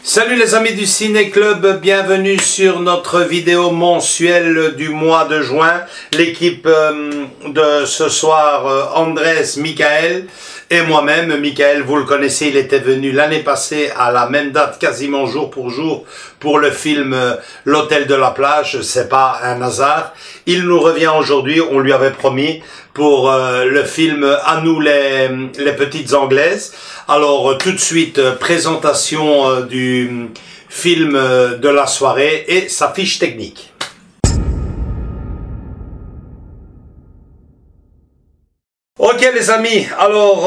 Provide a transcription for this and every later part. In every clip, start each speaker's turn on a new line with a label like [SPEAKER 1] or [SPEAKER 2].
[SPEAKER 1] Salut les amis du Ciné Club, bienvenue sur notre vidéo mensuelle du mois de juin. L'équipe de ce soir, Andrés, Michael et moi-même. Michael, vous le connaissez, il était venu l'année passée à la même date, quasiment jour pour le film L'Hôtel de la Plage. C'est pas un hasard. Il nous revient aujourd'hui, on lui avait promis, pour le film À nous les petites Anglaises. Alors tout de suite, présentation du film de la soirée et sa fiche technique. Ok les amis, alors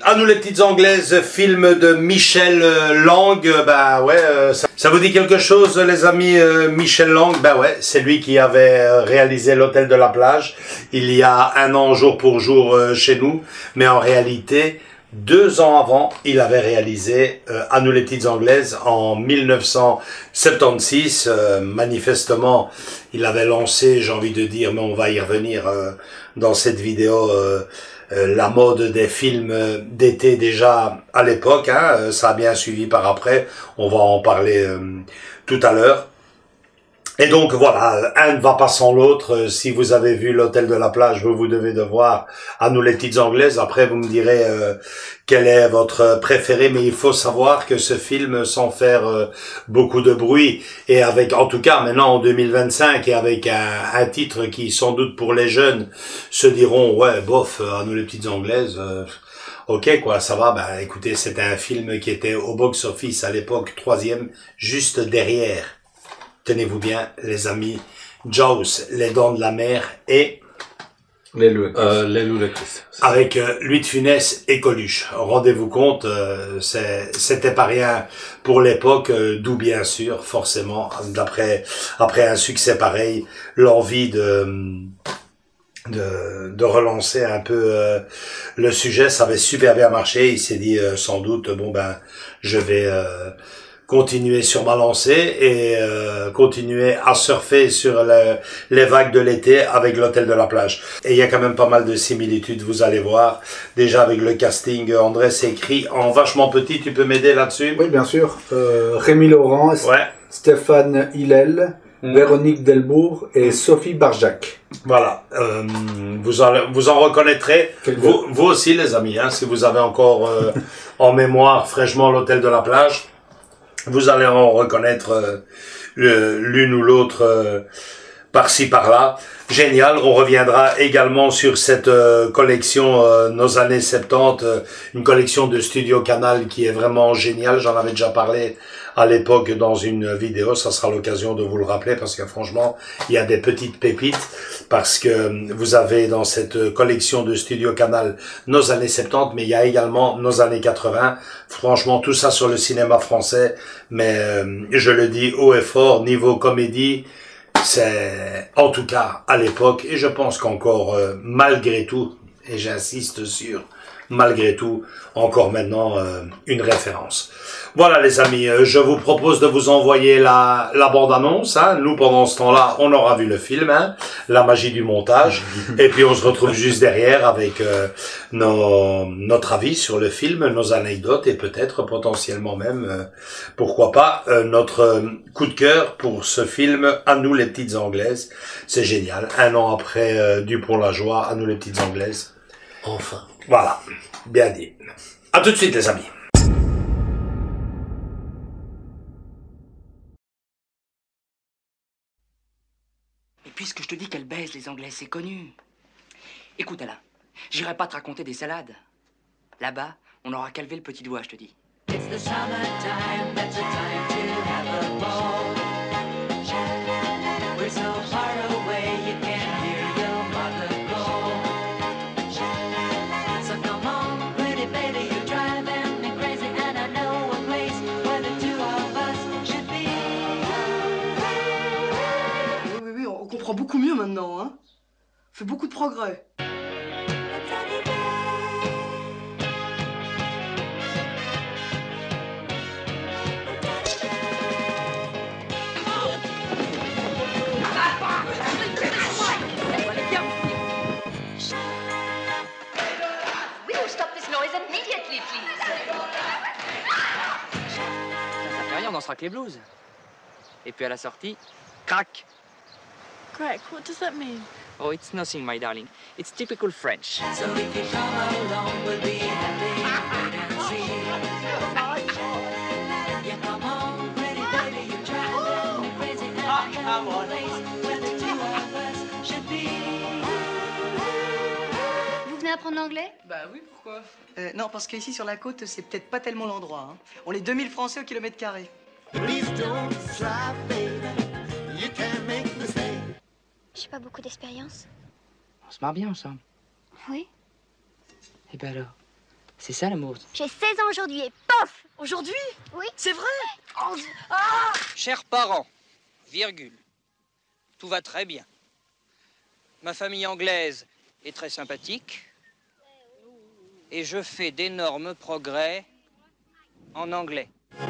[SPEAKER 1] À nous les petites Anglaises, film de Michel Lang. Ben ouais, ça vous dit quelque chose les amis? Michel Lang, ben ouais, c'est lui qui avait réalisé L'Hôtel de la Plage il y a un an jour pour jour chez nous, mais en réalité 2 ans avant, il avait réalisé À nous les petites Anglaises en 1976. Manifestement, il avait lancé, j'ai envie de dire, mais on va y revenir dans cette vidéo, la mode des films d'été déjà à l'époque. Hein, ça a bien suivi par après, on va en parler tout à l'heure. Et donc voilà, un ne va pas sans l'autre. Si vous avez vu L'Hôtel de la Plage, vous devez de voir À nous les petites Anglaises. Après, vous me direz quel est votre préféré, mais il faut savoir que ce film, sans faire beaucoup de bruit, et avec, en tout cas maintenant en 2025, et avec un titre qui, sans doute pour les jeunes, se diront, ouais, bof, À nous les petites Anglaises, ok quoi, ça va, bah écoutez, c'était un film qui était au box-office à l'époque 3e, juste derrière. Tenez-vous bien, les amis, Jaws, Les Dents de la Mer et
[SPEAKER 2] Les Loups de Christ.
[SPEAKER 1] Avec Louis de Funès et Coluche. Rendez-vous compte, c'était pas rien pour l'époque, d'où bien sûr, forcément, après un succès pareil, l'envie de relancer un peu le sujet. Ça avait super bien marché. Il s'est dit sans doute, bon ben, je vais continuer sur ma lancée et continuer à surfer sur les vagues de l'été avec L'Hôtel de la Plage. Et il y a quand même pas mal de similitudes, vous allez voir. Déjà avec le casting, André s'est écrit en vachement petit, tu peux m'aider là-dessus?
[SPEAKER 3] Oui, bien sûr. Rémi Laurent, ouais. Stéphane Hillel, Véronique Delbourg et Sophie Barjac.
[SPEAKER 1] Voilà, vous en reconnaîtrez, vous aussi les amis, hein, si vous avez encore en mémoire fraîchement L'Hôtel de la Plage. Vous allez en reconnaître l'une ou l'autre par-ci par-là. Génial, on reviendra également sur cette collection Nos années 70, une collection de Studio Canal qui est vraiment géniale. J'en avais déjà parlé à l'époque dans une vidéo, ça sera l'occasion de vous le rappeler parce que franchement, il y a des petites pépites parce que vous avez dans cette collection de Studio Canal Nos années 70, mais il y a également Nos années 80. Franchement, tout ça sur le cinéma français, mais je le dis haut et fort, niveau comédie, c'est en tout cas à l'époque, et je pense qu'encore malgré tout, et j'insiste sur malgré tout, encore maintenant une référence. Voilà les amis, je vous propose de vous envoyer la bande-annonce. Hein. Nous, pendant ce temps-là, on aura vu le film, hein, la magie du montage. Et puis on se retrouve juste derrière avec notre avis sur le film, nos anecdotes et peut-être potentiellement même, pourquoi pas, notre coup de cœur pour ce film À nous les petites Anglaises. C'est génial, 1 an après Dupont-la-Joie, À nous les petites Anglaises. Enfin. Voilà, bien dit. À tout de suite les amis.
[SPEAKER 4] Et puisque je te dis qu'elle baise les Anglais, c'est connu. Écoute Alain, j'irai pas te raconter des salades. Là-bas, on n'aura qu'à lever le petit doigt, je te dis. It's the summertime, that's the time to have a ball. We're so far away, you can't hear your mother call.
[SPEAKER 5] beaucoup mieux maintenant, hein. On fait beaucoup de progrès.
[SPEAKER 4] Ça fait rien, on dansera que les blues. Et puis à la sortie, crac.
[SPEAKER 6] Crack, what does that mean?
[SPEAKER 4] Oh, it's nothing, my darling. It's typical French.
[SPEAKER 7] So if you come along, we'll be happy and see. You come home, pretty baby, you're driving me crazy, and I have a place where the two of us should be.
[SPEAKER 8] Vous venez apprendre l'anglais?
[SPEAKER 5] Bah oui, pourquoi? Non, parce qu'ici sur la côte, c'est peut-être pas tellement l'endroit. Hein. On est 2000 Français au kilomètre carré.
[SPEAKER 8] J'ai pas beaucoup d'expérience.
[SPEAKER 4] On se marre bien ensemble.
[SPEAKER 8] Oui.
[SPEAKER 4] Et ben alors, c'est ça l'amour.
[SPEAKER 8] J'ai 16 ans aujourd'hui et pof!
[SPEAKER 5] Aujourd'hui?
[SPEAKER 8] Oui.
[SPEAKER 5] C'est vrai? Oh,
[SPEAKER 9] Chers parents, virgule, tout va très bien. Ma famille anglaise est très sympathique et je fais d'énormes progrès en anglais.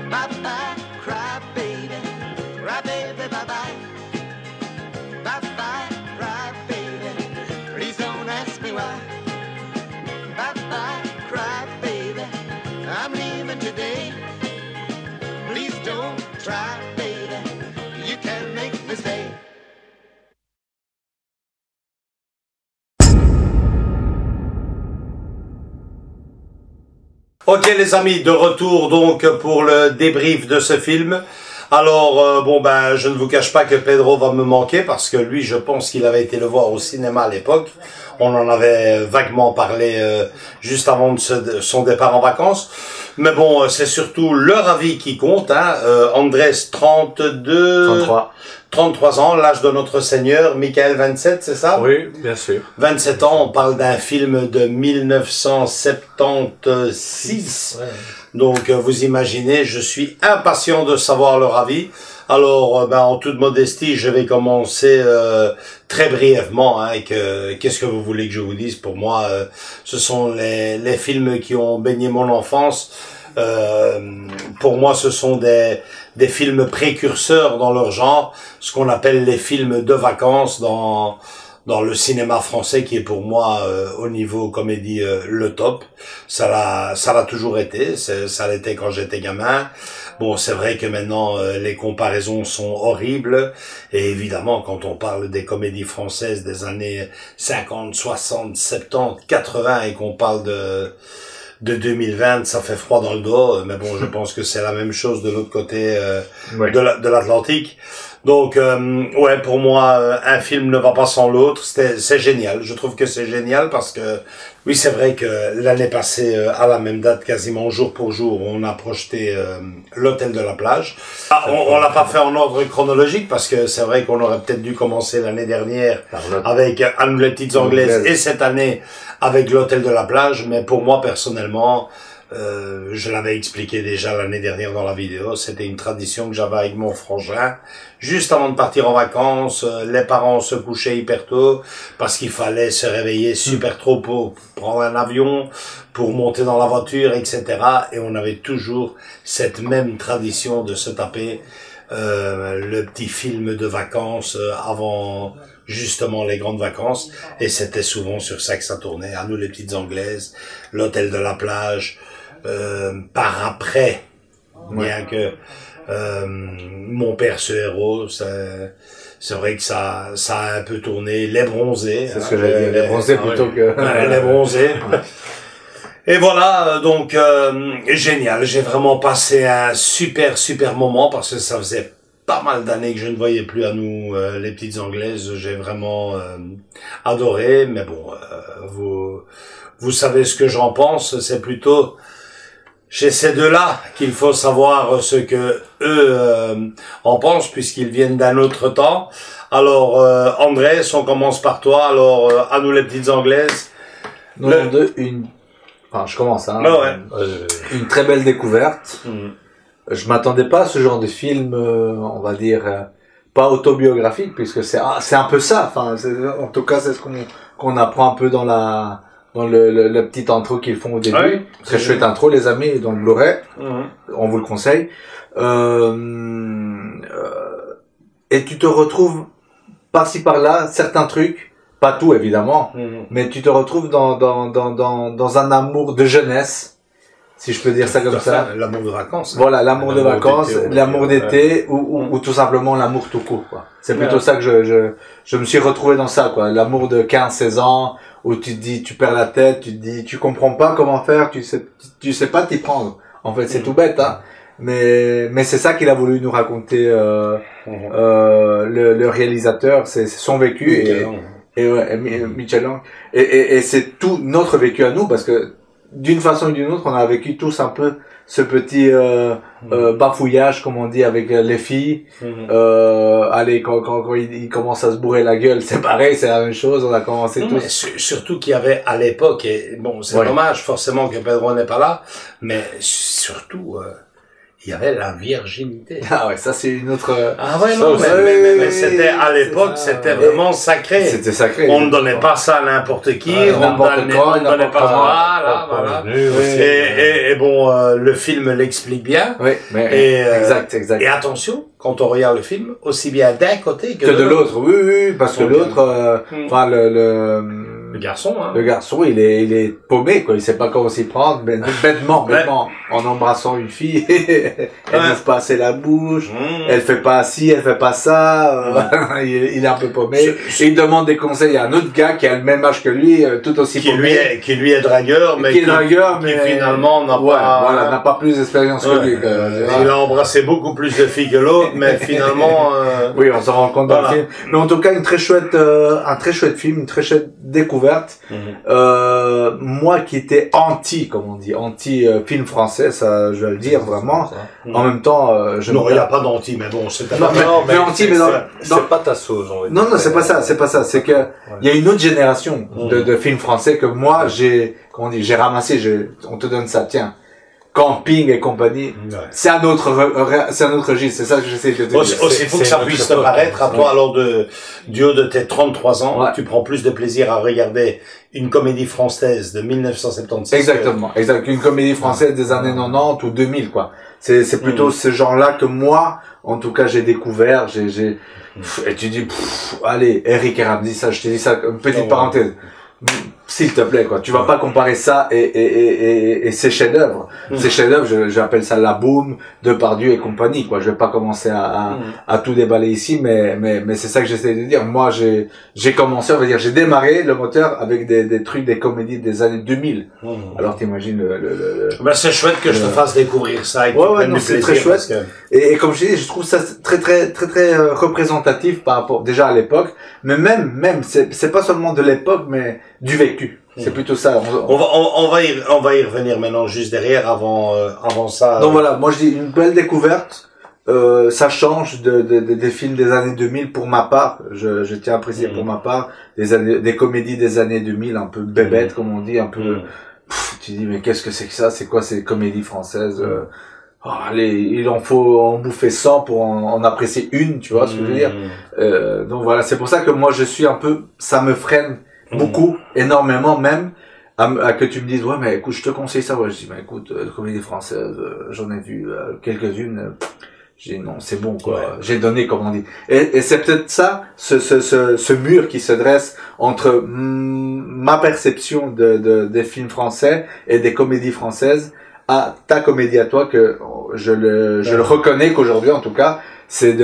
[SPEAKER 7] Bye bye, cry baby, bye bye. Bye bye, cry baby, please don't ask me why. Bye bye, cry baby, I'm leaving today. Please don't try, baby, you can make me stay.
[SPEAKER 1] Ok les amis, de retour donc pour le débrief de ce film. Alors bon ben je ne vous cache pas que Pedro va me manquer parce que lui je pense qu'il avait été le voir au cinéma à l'époque. On en avait vaguement parlé juste avant de son départ en vacances. Mais bon c'est surtout leur avis qui compte. Hein. Andrés 33 ans, l'âge de notre Seigneur. Michael 27, c'est ça?
[SPEAKER 2] Oui, bien sûr.
[SPEAKER 1] 27 ans, on parle d'un film de 1976. Ouais. Donc vous imaginez, je suis impatient de savoir leur avis. Alors ben, en toute modestie, je vais commencer très brièvement. Hein, qu'est-ce que vous voulez que je vous dise? Pour moi, ce sont les films qui ont baigné mon enfance. Pour moi, ce sont des films précurseurs dans leur genre, ce qu'on appelle les films de vacances dans le cinéma français, qui est pour moi au niveau comédie le top. Ça l'a toujours été, ça l'était quand j'étais gamin. Bon, c'est vrai que maintenant les comparaisons sont horribles et évidemment quand on parle des comédies françaises des années 50, 60, 70, 80 et qu'on parle de 2020, ça fait froid dans le dos, mais bon, je pense que c'est la même chose de l'autre côté ouais. de l'Atlantique. Donc, ouais, pour moi, un film ne va pas sans l'autre. C'est génial. Je trouve que c'est génial parce que, oui, c'est vrai que l'année passée, à la même date, quasiment jour pour jour, on a projeté l'Hôtel de la Plage. Ah, on l'a pas fait en ordre chronologique parce que c'est vrai qu'on aurait peut-être dû commencer l'année dernière avec À nous les petites Anglaises et cette année avec l'Hôtel de la Plage. Mais pour moi, personnellement, je l'avais expliqué déjà l'année dernière dans la vidéo, c'était une tradition que j'avais avec mon frangin. Juste avant de partir en vacances, les parents se couchaient hyper tôt parce qu'il fallait se réveiller super trop pour prendre un avion, pour monter dans la voiture, etc. Et on avait toujours cette même tradition de se taper le petit film de vacances avant justement les grandes vacances. Et c'était souvent sur ça que ça tournait. À nous les petites Anglaises, l'Hôtel de la Plage, par après, bien que Mon père ce héros, c'est vrai que ça a un peu tourné. Les Bronzés.
[SPEAKER 3] C'est ce que j'allais dire, les Bronzés plutôt que...
[SPEAKER 1] les Bronzés. Et voilà, donc génial. J'ai vraiment passé un super moment parce que ça faisait pas mal d'années que je ne voyais plus à nous les petites Anglaises. J'ai vraiment adoré, mais bon, vous savez ce que j'en pense. C'est plutôt chez ces deux-là qu'il faut savoir ce que eux en pensent puisqu'ils viennent d'un autre temps. Alors Andrés, on commence par toi. Alors à nous les petites Anglaises.
[SPEAKER 3] Enfin, je commence, hein.
[SPEAKER 1] Ouais.
[SPEAKER 3] Une très belle découverte. Je m'attendais pas à ce genre de film, on va dire, pas autobiographique, puisque c'est un peu ça. Enfin, en tout cas, c'est ce qu'on apprend un peu dans le petit intro qu'ils font au début.
[SPEAKER 1] Oui,
[SPEAKER 3] très chouette intro, les amis, dans le Blu-ray. On vous le conseille. Et tu te retrouves par-ci par-là, certains trucs, pas tout évidemment, mais tu te retrouves dans un amour de jeunesse, si je peux dire ça comme ça.
[SPEAKER 1] L'amour de vacances.
[SPEAKER 3] Voilà, l'amour de vacances, l'amour d'été, ou tout simplement l'amour tout court, quoi. C'est plutôt ça que je me suis retrouvé dans ça, quoi. L'amour de 15-16 ans, où tu te dis, tu perds la tête, tu te dis, tu comprends pas comment faire, tu sais pas t'y prendre. En fait, c'est tout bête, hein. Mais c'est ça qu'il a voulu nous raconter, le réalisateur, c'est son vécu, Michel Lang. Et c'est tout notre vécu à nous, parce que, d'une façon ou d'une autre, on a vécu tous un peu ce petit bafouillage, comme on dit, avec les filles. Allez, quand ils commencent à se bourrer la gueule, c'est pareil, c'est la même chose. On a commencé tous.
[SPEAKER 1] Surtout qu'il y avait à l'époque, et bon, c'est dommage forcément que Pedro n'est pas là, mais surtout. Il y avait la virginité.
[SPEAKER 3] Ah ouais, ça c'est une autre...
[SPEAKER 1] Ah ouais, non, mais c'était, à l'époque, c'était vraiment sacré.
[SPEAKER 3] C'était sacré.
[SPEAKER 1] On ne donnait pas ça à n'importe qui, on ne donnait pas ça, voilà. Et bon, le film l'explique bien.
[SPEAKER 3] Oui, mais exact.
[SPEAKER 1] Et attention, quand on regarde le film, aussi bien d'un côté que
[SPEAKER 3] de l'autre. Oui, parce que l'autre, enfin,
[SPEAKER 1] le garçon, hein.
[SPEAKER 3] Le garçon, il est paumé, quoi. Il sait pas comment s'y prendre, mais bêtement, en embrassant une fille. Elle n'ouvre pas assez la bouche. Elle fait pas ci, elle fait pas ça. Il est un peu paumé. Et il demande des conseils à un autre gars qui a le même âge que lui, tout aussi paumé.
[SPEAKER 1] Qui lui est dragueur, mais qui finalement n'a pas
[SPEAKER 3] plus d'expérience que lui.
[SPEAKER 1] Il a embrassé beaucoup plus de filles que l'autre, mais finalement,
[SPEAKER 3] oui, on s'en rend compte dans le film. Mais en tout cas, un très chouette film, une très chouette découverte. Moi qui étais anti film français, ça je vais le dire vraiment. En même temps,
[SPEAKER 1] je non, il n'y a pas d'anti, mais bon, c'est pas
[SPEAKER 3] mais anti, mais
[SPEAKER 2] c'est pas ta sauce.
[SPEAKER 3] Non, c'est pas ça. C'est que il y a une autre génération de films français que moi j'ai ramassé. On te donne ça, tiens. Camping et compagnie, c'est un autre registre, c'est ça que j'essaie de te dire.
[SPEAKER 1] Aussi faut que ça puisse te paraître à toi, alors du haut de tes 33 ans, tu prends plus de plaisir à regarder une comédie française de 1976.
[SPEAKER 3] Exactement, une comédie française des années 90 ou 2000, quoi. C'est plutôt ce genre-là que moi, en tout cas, j'ai découvert, et tu dis, allez, Eric et Ramsey, ça, je te dis ça, une petite parenthèse. S'il te plaît, quoi. Tu vas pas comparer ça et ces chefs-d'œuvre. Ces chefs-d'œuvre, j'appelle ça la boom, Depardieu et compagnie, quoi. Je vais pas commencer à tout déballer ici, mais c'est ça que j'essaie de dire. Moi, j'ai commencé, on va dire, j'ai démarré le moteur avec des trucs, des comédies des années 2000. Alors, t'imagines
[SPEAKER 1] Ben, c'est chouette que je te fasse découvrir ça.
[SPEAKER 3] Non, c'est très chouette. Et comme je dis, je trouve ça très représentatif par rapport, déjà à l'époque. Mais même, c'est pas seulement de l'époque, mais du vécu. C'est plutôt ça.
[SPEAKER 1] On va y revenir maintenant juste derrière avant ça.
[SPEAKER 3] Donc voilà, moi je dis une belle découverte. Ça change des films des années 2000 pour ma part. Je tiens à préciser pour ma part des comédies des années 2000 un peu bébêtes comme on dit, un peu. Tu dis mais qu'est-ce que c'est que ça? C'est quoi ces comédies françaises? Allez, il en faut en bouffer 100 pour en apprécier une, tu vois ce que je veux dire. Donc voilà, c'est pour ça que moi je suis un peu, ça me freine beaucoup, énormément même, à que tu me dises ouais mais écoute je te conseille ça. Ouais, je dis mais écoute comédie française, j'en ai vu quelques-unes. J'ai non c'est bon quoi. J'ai donné comme on dit. Et c'est peut-être ça, ce mur qui se dresse entre ma perception des films français et des comédies françaises à ta comédie à toi, que je le reconnais qu'aujourd'hui en tout cas c'est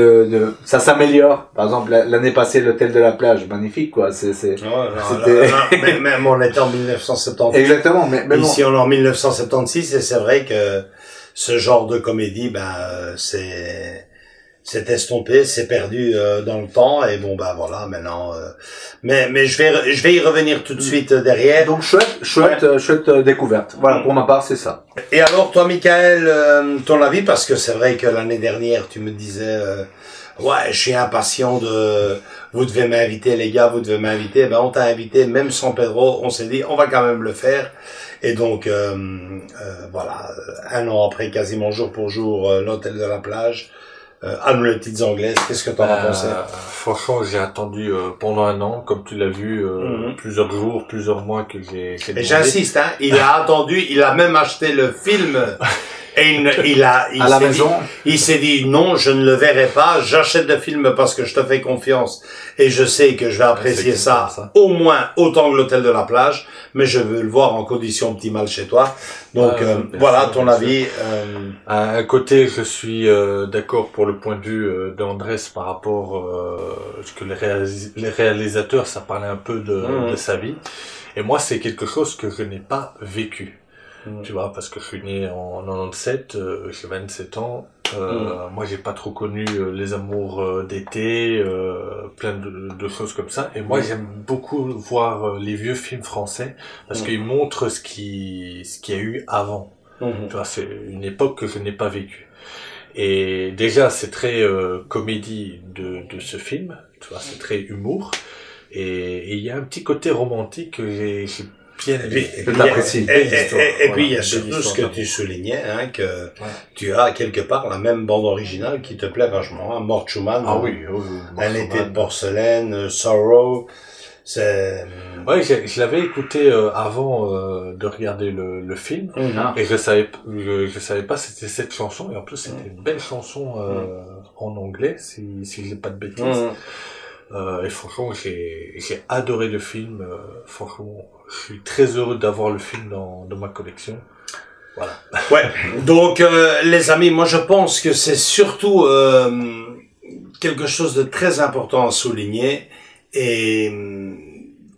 [SPEAKER 3] ça s'améliore. Par exemple l'année passée l'hôtel de la plage, magnifique quoi. C'était
[SPEAKER 1] même on était en 1970.
[SPEAKER 3] Exactement, mais
[SPEAKER 1] ici on est en 1976 et c'est vrai que ce genre de comédie c'est estompé, c'est perdu dans le temps et bon bah voilà maintenant mais je vais y revenir tout de suite derrière.
[SPEAKER 3] Donc chouette découverte. Voilà, pour ma part, c'est ça.
[SPEAKER 1] Et alors toi Michael, ton avis, parce que c'est vrai que l'année dernière tu me disais ouais, je suis impatient vous devez m'inviter les gars, vous devez m'inviter. Ben on t'a invité même sans Pedro, on s'est dit on va quand même le faire. Et donc voilà, un an après quasiment jour pour jour l'hôtel de la plage. À nous les petites anglaises, qu'est-ce que t'en as pensé?
[SPEAKER 2] Franchement, j'ai attendu pendant un an, comme tu l'as vu, plusieurs jours, plusieurs mois que j'ai
[SPEAKER 1] Et j'insiste, hein, il a attendu, il a même acheté le film. Et il s'est dit non, je ne le verrai pas, j'achète le film parce que je te fais confiance et je sais que je vais apprécier ça au moins autant que l'hôtel de la plage, mais je veux le voir en condition optimale chez toi. Donc voilà ton avis.
[SPEAKER 2] À un côté, je suis d'accord pour le point de vue d'Andrés par rapport ce que les réalisateurs, ça parlait un peu de sa vie. Et moi, c'est quelque chose que je n'ai pas vécu. Tu vois, parce que je suis né en 97, j'ai 27 ans. Moi, j'ai pas trop connu les amours d'été, plein de choses comme ça. Et moi, j'aime beaucoup voir les vieux films français parce qu'ils montrent ce qu'il y a eu avant. Tu vois, c'est une époque que je n'ai pas vécue. Et déjà, c'est très comédie de ce film. Tu vois, c'est très humour. Et il y a un petit côté romantique que j'ai bien aimé.
[SPEAKER 1] Et puis il y a surtout ce que tu soulignais, hein, que tu as quelque part la même bande originale qui te plaît vachement, hein, Mort Schumann.
[SPEAKER 2] Ah oui,
[SPEAKER 1] Un été de porcelaine, Sorrow. C'est...
[SPEAKER 2] Ouais, je l'avais écouté avant de regarder le film et je savais pas c'était cette chanson et en plus c'était une belle chanson en anglais si j'ai pas de bêtises. Et franchement, j'ai adoré le film. Franchement, je suis très heureux d'avoir le film dans ma collection. Voilà.
[SPEAKER 1] Ouais. Donc, les amis, moi je pense que c'est surtout quelque chose de très important à souligner et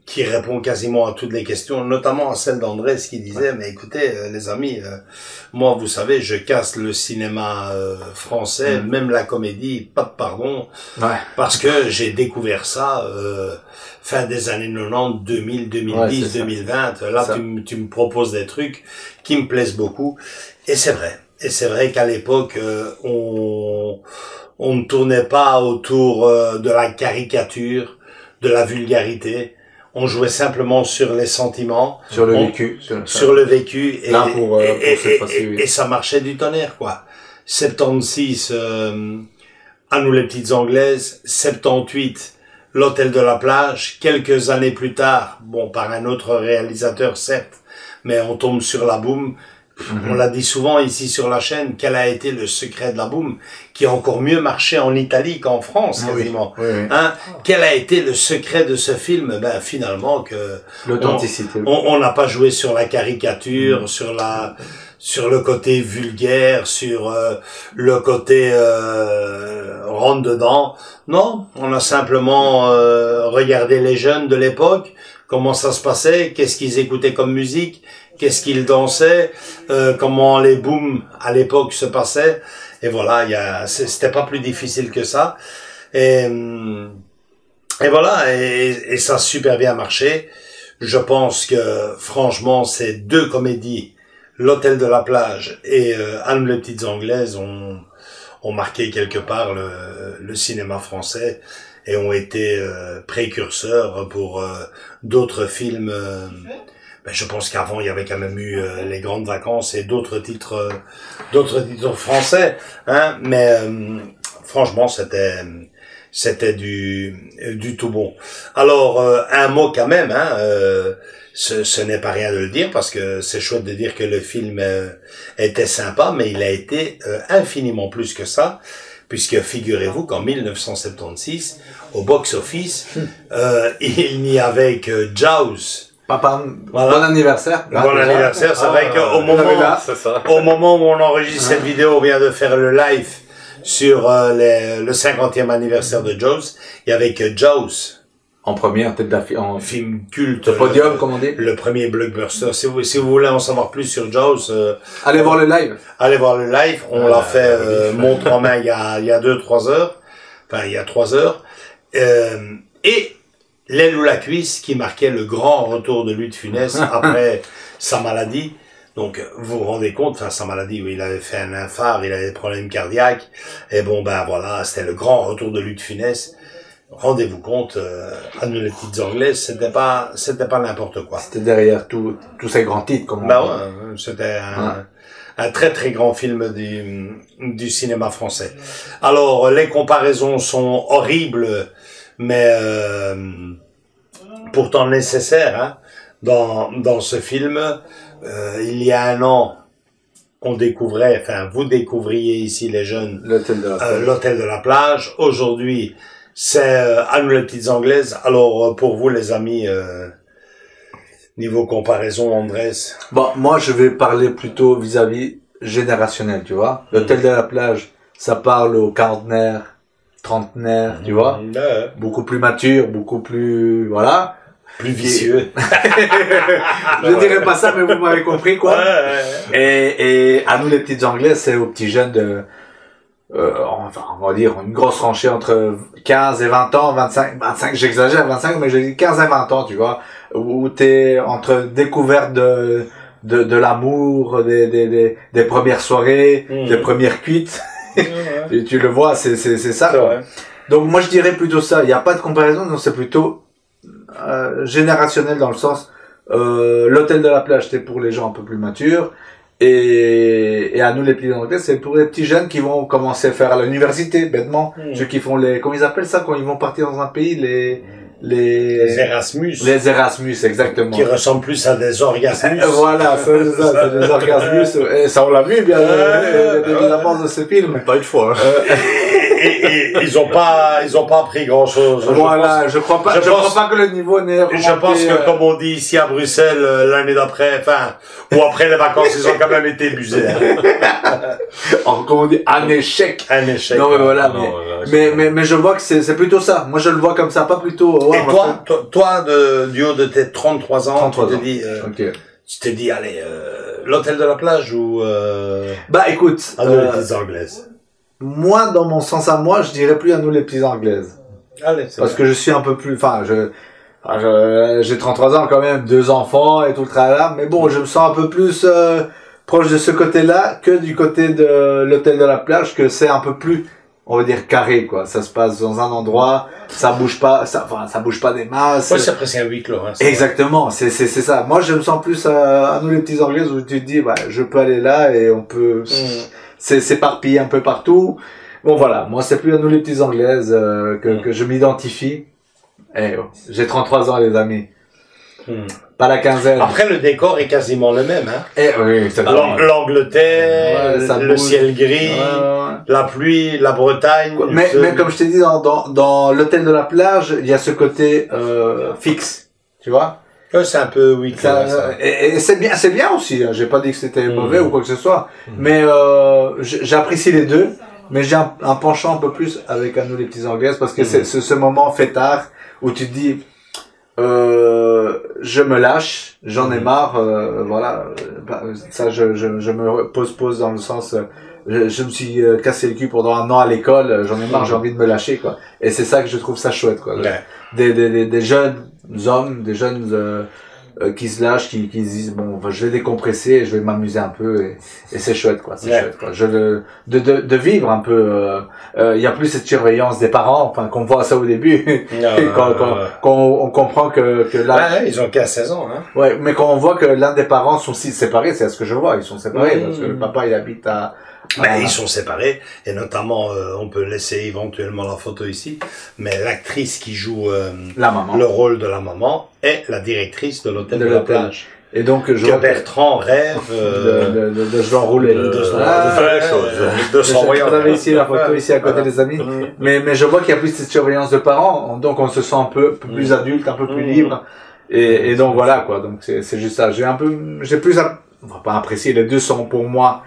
[SPEAKER 1] qui répond quasiment à toutes les questions, notamment à celle d'Andrés qui disait, mais écoutez, les amis, moi, vous savez, je casse le cinéma français, même la comédie, pas de pardon, parce que j'ai découvert ça fin des années 90, 2000, 2010, 2020. Là, tu me proposes des trucs qui me plaisent beaucoup, et c'est vrai. Et c'est vrai qu'à l'époque, on ne tournait pas autour de la caricature, de la vulgarité. On jouait simplement sur les sentiments.
[SPEAKER 3] Sur le vécu.
[SPEAKER 1] Sur le vécu.
[SPEAKER 3] Et
[SPEAKER 1] ça marchait du tonnerre, quoi. 76, à nous les petites anglaises. 78, l'hôtel de la plage. Quelques années plus tard, bon, par un autre réalisateur, certes, mais on tombe sur la boum. On l'a dit souvent ici sur la chaîne, quel a été le secret de la boum, qui a encore mieux marché en Italie qu'en France, quasiment. Hein? Quel a été le secret de ce film? Ben, finalement, que
[SPEAKER 3] l'authenticité.
[SPEAKER 1] On n'a pas joué sur la caricature, sur le côté vulgaire, sur le côté rentre dedans. Non, on a simplement regardé les jeunes de l'époque, comment ça se passait, qu'est-ce qu'ils écoutaient comme musique, qu'est-ce qu'ils dansaient, comment les booms à l'époque se passaient. Et voilà, c'était pas plus difficile que ça. Et voilà, et ça a super bien marché. Je pense que, franchement, ces deux comédies, L'Hôtel de la Plage et Anne les Petites Anglaises, ont marqué quelque part le cinéma français et ont été précurseurs pour d'autres films. Je pense qu'avant il y avait quand même eu Les Grandes Vacances et d'autres titres français, hein. Mais franchement c'était du tout bon. Alors un mot quand même, hein. Ce n'est pas rien de le dire parce que c'est chouette de dire que le film était sympa, mais il a été infiniment plus que ça. Puisque figurez-vous qu'en 1976, au box-office, il n'y avait que Jaws.
[SPEAKER 3] Papa, voilà. Bon anniversaire.
[SPEAKER 1] Bon anniversaire, c'est vrai qu'au moment où on enregistre cette vidéo, on vient de faire le live sur le 50e anniversaire de Jaws. Il y avait que Jaws.
[SPEAKER 3] En première tête d'affiche, en
[SPEAKER 1] film culte.
[SPEAKER 3] Le podium, comme on dit.
[SPEAKER 1] Le premier blockbuster. Si vous voulez en savoir plus sur Jaws,
[SPEAKER 3] allez voir le live.
[SPEAKER 1] Allez voir le live. On l'a fait montre en main il y a 2-3 heures. Enfin, il y a 3 heures. Et L'aile ou la cuisse qui marquait le grand retour de Louis de Funès après sa maladie. Donc, vous vous rendez compte, enfin, sa maladie, où il avait fait un infarct, il avait des problèmes cardiaques. Et bon, ben voilà, c'était le grand retour de Louis de Funès. Rendez-vous compte, à nous les petites anglaises, c'était pas n'importe quoi.
[SPEAKER 3] C'était derrière tous ces grands titres, comme on dit.
[SPEAKER 1] Ouais, c'était un très très grand film du cinéma français. Alors les comparaisons sont horribles, mais pourtant nécessaires. Hein. Dans ce film, il y a un an, on découvrait, enfin vous découvriez ici les jeunes, l'hôtel de la plage. Aujourd'hui, c'est À nous les petites anglaises. Alors pour vous les amis, niveau comparaison, Andrés.
[SPEAKER 3] Bon, moi je vais parler plutôt vis-à-vis générationnel, tu vois. L'hôtel de la plage, ça parle aux quarantenaires, trentenaires, tu vois. Beaucoup plus mature, beaucoup plus, voilà.
[SPEAKER 1] Plus vicieux.
[SPEAKER 3] Je dirais pas ça, mais vous m'avez compris, quoi. Et à nous les petites anglaises, c'est aux petits jeunes de, enfin, on va dire une grosse tranchée entre 15 et 20 ans, 25, j'exagère, 25, mais j'ai dit 15 et 20 ans, tu vois, où t'es entre découverte de l'amour, des premières soirées, des premières cuites. Et tu le vois, c'est ça, quoi. Donc moi je dirais plutôt ça, il n'y a pas de comparaison, donc c'est plutôt générationnel dans le sens l'hôtel de la plage c'est pour les gens un peu plus matures et à nous les petits anglais c'est pour les petits jeunes qui vont commencer à faire à l'université bêtement, ceux qui font les, comment ils appellent ça quand ils vont partir dans un pays, les
[SPEAKER 1] Erasmus.
[SPEAKER 3] Les Erasmus, exactement.
[SPEAKER 1] Qui ressemblent plus à des orgasmus.
[SPEAKER 3] Voilà, c'est ça, c'est des orgasmus. Et ça, on l'a vu, bien, évidemment, de ce film.
[SPEAKER 2] Pas une fois.
[SPEAKER 1] Et ils ont pas appris grand chose.
[SPEAKER 3] Voilà, je crois pas que le niveau n'est remonté.
[SPEAKER 1] Je pense que, comme on dit ici à Bruxelles, l'année d'après, enfin, ou après les vacances, ils ont quand même été abusés.
[SPEAKER 3] Alors, comme on dit, un échec.
[SPEAKER 1] Un échec.
[SPEAKER 3] Non, mais voilà, mais je vois que c'est plutôt ça. Moi, je le vois comme ça, pas plutôt,
[SPEAKER 1] et toi, du haut de tes 33 ans, tu t'es dit, allez, l'hôtel de la plage ou,
[SPEAKER 3] bah, écoute,
[SPEAKER 1] à nous les petites anglaises.
[SPEAKER 3] Moi, dans mon sens à moi, je dirais plus à nous les petites anglaises.
[SPEAKER 1] Allez,
[SPEAKER 3] parce que je suis un peu plus, enfin, j'ai 33 ans quand même, 2 enfants et tout le tralala, mais bon, je me sens un peu plus, proche de ce côté-là que du côté de l'hôtel de la plage, que c'est un peu plus, on va dire carré, quoi. Ça se passe dans un endroit, ça bouge pas des masses.
[SPEAKER 1] Ouais, c'est presque un huis clos, hein.
[SPEAKER 3] Exactement, c'est ça. Moi, je me sens plus à nous les petits anglaises où tu te dis, bah, je peux aller là et on peut, c'est s'éparpiller un peu partout. Bon, voilà. Moi, c'est plus à nous les petites anglaises, que je m'identifie. Eh, oh, j'ai 33 ans, les amis. Pas la quinzaine.
[SPEAKER 1] Après, le décor est quasiment le même, hein.
[SPEAKER 3] Eh, oui, c'est
[SPEAKER 1] l'Angleterre, le ciel gris, la pluie, la Bretagne.
[SPEAKER 3] Mais comme je t'ai dit, dans l'hôtel de la plage, il y a ce côté, fixe. Tu vois?
[SPEAKER 1] C'est un peu, oui.
[SPEAKER 3] Et c'est bien aussi, hein. J'ai pas dit que c'était mauvais ou quoi que ce soit. Mais, j'apprécie les deux. Mais j'ai un penchant un peu plus avec à nous les petits anglaises parce que c'est ce moment fêtard où tu te dis, je me lâche, j'en ai marre, voilà, ça je me pose dans le sens, je me suis cassé le cul pendant 1 an à l'école, j'en ai marre, j'ai envie de me lâcher, quoi. Et c'est ça que je trouve ça chouette, quoi. Des jeunes hommes, des jeunes qui se lâchent, qui se disent bon, je vais décompresser et je vais m'amuser un peu et c'est chouette, quoi. C'est chouette, quoi. De vivre un peu. Il y a plus cette surveillance des parents, enfin qu'on voit ça au début, quand on comprend que là,
[SPEAKER 1] ils ont qu'à 16 ans, hein.
[SPEAKER 3] Ouais, mais quand on voit que l'un des parents sont si séparés, c'est à ce que je vois, ils sont séparés parce que le papa il habite à.
[SPEAKER 1] Ils sont séparés, et notamment, on peut laisser éventuellement la photo ici, mais l'actrice qui joue
[SPEAKER 3] la maman,
[SPEAKER 1] le rôle de la maman est la directrice de l'hôtel de la plage.
[SPEAKER 3] Et donc,
[SPEAKER 1] que Bertrand rêve
[SPEAKER 3] de se enrouler,
[SPEAKER 1] de faire les choses, de s'envoyer.
[SPEAKER 3] Vous avez ici la photo ici à côté des amis, mais je vois qu'il y a plus cette surveillance de parents, donc on se sent un peu plus adulte, un peu plus libre, et donc voilà, quoi. Donc c'est juste ça. J'ai plus on va pas apprécier, les deux sont pour moi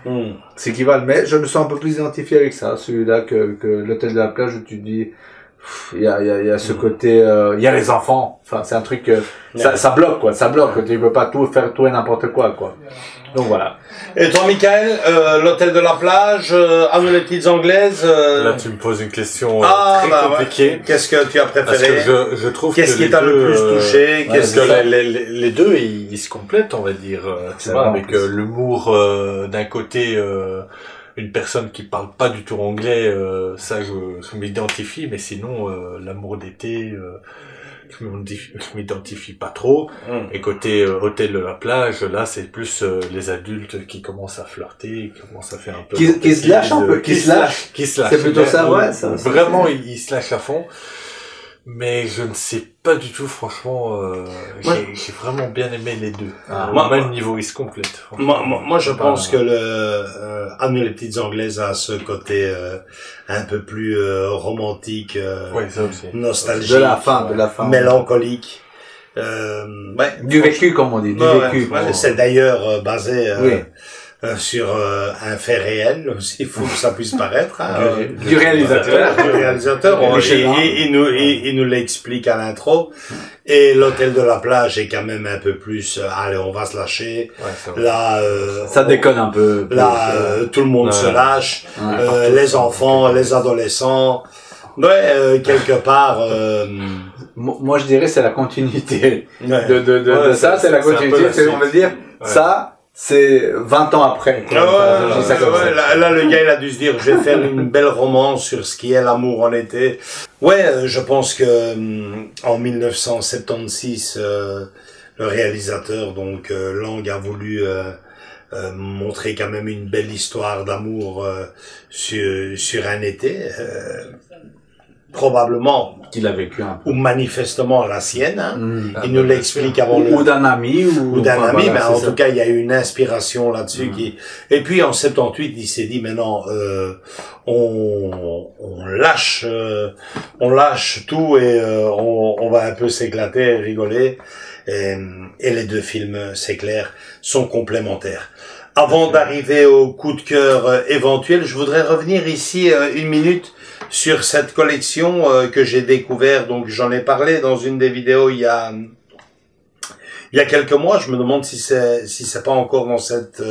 [SPEAKER 3] s'équivalent, mais je me sens un peu plus identifié avec ça, celui-là que l'hôtel de la plage où tu te dis il y a ce côté il y a les enfants, enfin c'est un truc ça bloque, quoi, ça bloque, tu peux pas faire tout et n'importe quoi. Donc voilà.
[SPEAKER 1] Et toi, Michael, l'hôtel de la plage, à nous les petites anglaises.
[SPEAKER 2] Là, tu me poses une question très compliquée.
[SPEAKER 1] Ouais. Qu'est-ce que tu as préféré?
[SPEAKER 2] Parce que je trouve
[SPEAKER 1] qu'est-ce qui t'a le plus touché?
[SPEAKER 2] Qu'est-ce que les deux, ils se complètent, on va dire. Tu vois, avec l'humour d'un côté, une personne qui parle pas du tout anglais, ça, je m'identifie. Mais sinon, l'amour d'été. je m'identifie pas trop. Et côté hôtel de la plage, là, c'est plus les adultes qui commencent à flirter, qui commencent à faire un peu...
[SPEAKER 3] Qui se lâchent un peu, qui se lâchent.
[SPEAKER 2] C'est
[SPEAKER 3] plutôt ça, ouais. Ça,
[SPEAKER 2] vraiment, ils se lâchent à fond. Mais je ne sais pas du tout, franchement, j'ai vraiment bien aimé les deux. Au même niveau, ils se complètent.
[SPEAKER 1] Moi, je pense que Anne les petites anglaises a ce côté un peu plus romantique,
[SPEAKER 2] ça aussi.
[SPEAKER 3] De
[SPEAKER 1] Nostalgique,
[SPEAKER 3] la fin.
[SPEAKER 1] mélancolique.
[SPEAKER 3] Du vécu, comme on dit, du vécu.
[SPEAKER 1] C'est d'ailleurs basé sur un fait réel, aussi, il faut que ça puisse paraître.
[SPEAKER 3] Du réalisateur.
[SPEAKER 1] Du réalisateur. Il nous l'explique à l'intro. Et l'hôtel de la plage est quand même un peu plus, allez, on va se lâcher. Là,
[SPEAKER 3] ça déconne un peu.
[SPEAKER 1] Là, tout le monde se lâche. Les enfants, les adolescents. Quelque part,
[SPEAKER 3] moi je dirais c'est la continuité de ça, c'est la continuité, on veut dire, ça, c'est 20 ans après.
[SPEAKER 1] Là, le gars, il a dû se dire, je vais faire une belle romance sur ce qui est l'amour en été. Je pense que en 1976, le réalisateur, donc Lang, a voulu montrer quand même une belle histoire d'amour sur un été. Probablement
[SPEAKER 3] qu'il a vécu un peu.
[SPEAKER 1] Ou manifestement la sienne, il nous l'explique avant
[SPEAKER 3] ou d'un ami
[SPEAKER 1] mais en tout cas il y a eu une inspiration là-dessus et puis en 78 il s'est dit maintenant on lâche tout et on va un peu s'éclater, rigoler et les deux films, c'est clair, sont complémentaires. Avant d'arriver au coup de cœur éventuel, je voudrais revenir ici une minute sur cette collection que j'ai découvert. Donc j'en ai parlé dans une des vidéos il y a quelques mois. Je me demande si c'est pas encore dans cette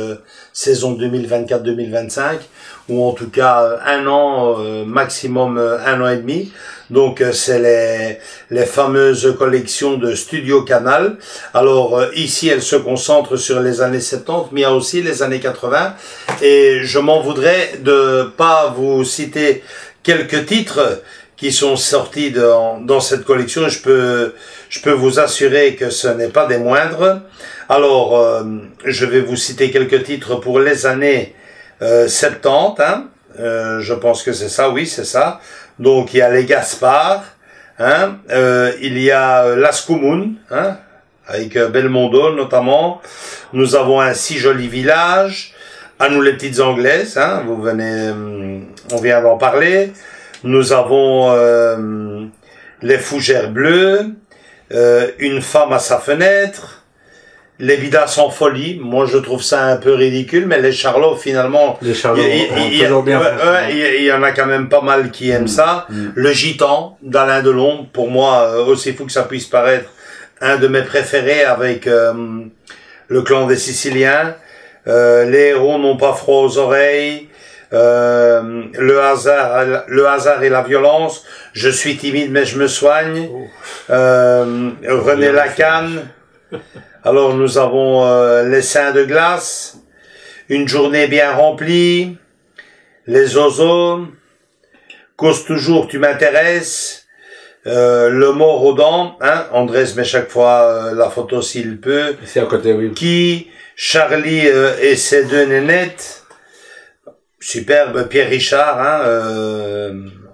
[SPEAKER 1] saison 2024-2025 ou en tout cas un an maximum, un an et demi. Donc c'est les fameuses collections de Studio Canal. Alors ici elles se concentrent sur les années 70, mais il y a aussi les années 80 et je m'en voudrais de pas vous citer quelques titres qui sont sortis dans cette collection. Je peux vous assurer que ce n'est pas des moindres. Alors je vais vous citer quelques titres pour les années 70, je pense que c'est ça, oui c'est ça. Donc il y a les Gaspard, il y a Las Communes, avec Belmondo notamment. Nous avons un Si joli village, À nous les petites anglaises, vous venez, on vient d'en parler. Nous avons Les Fougères bleues, Une femme à sa fenêtre, Les Bidas en folie. Moi, je trouve ça un peu ridicule, mais les Charlots, finalement, il y en a quand même pas mal qui aiment ça. Le Gitan d'Alain Delon, pour moi, aussi fou que ça puisse paraître, un de mes préférés avec Le Clan des Siciliens. Les héros n'ont pas froid aux oreilles. Le hasard et la violence. Je suis timide mais je me soigne. René Lacanne. Alors nous avons Les seins de glace, Une journée bien remplie, Les oiseaux, Cause toujours tu m'intéresses, Le mort aux dents, Andrés met chaque fois la photo s'il peut.
[SPEAKER 3] C'est à côté, oui.
[SPEAKER 1] Qui, Charlie et ses deux nénettes, superbe. Pierre Richard,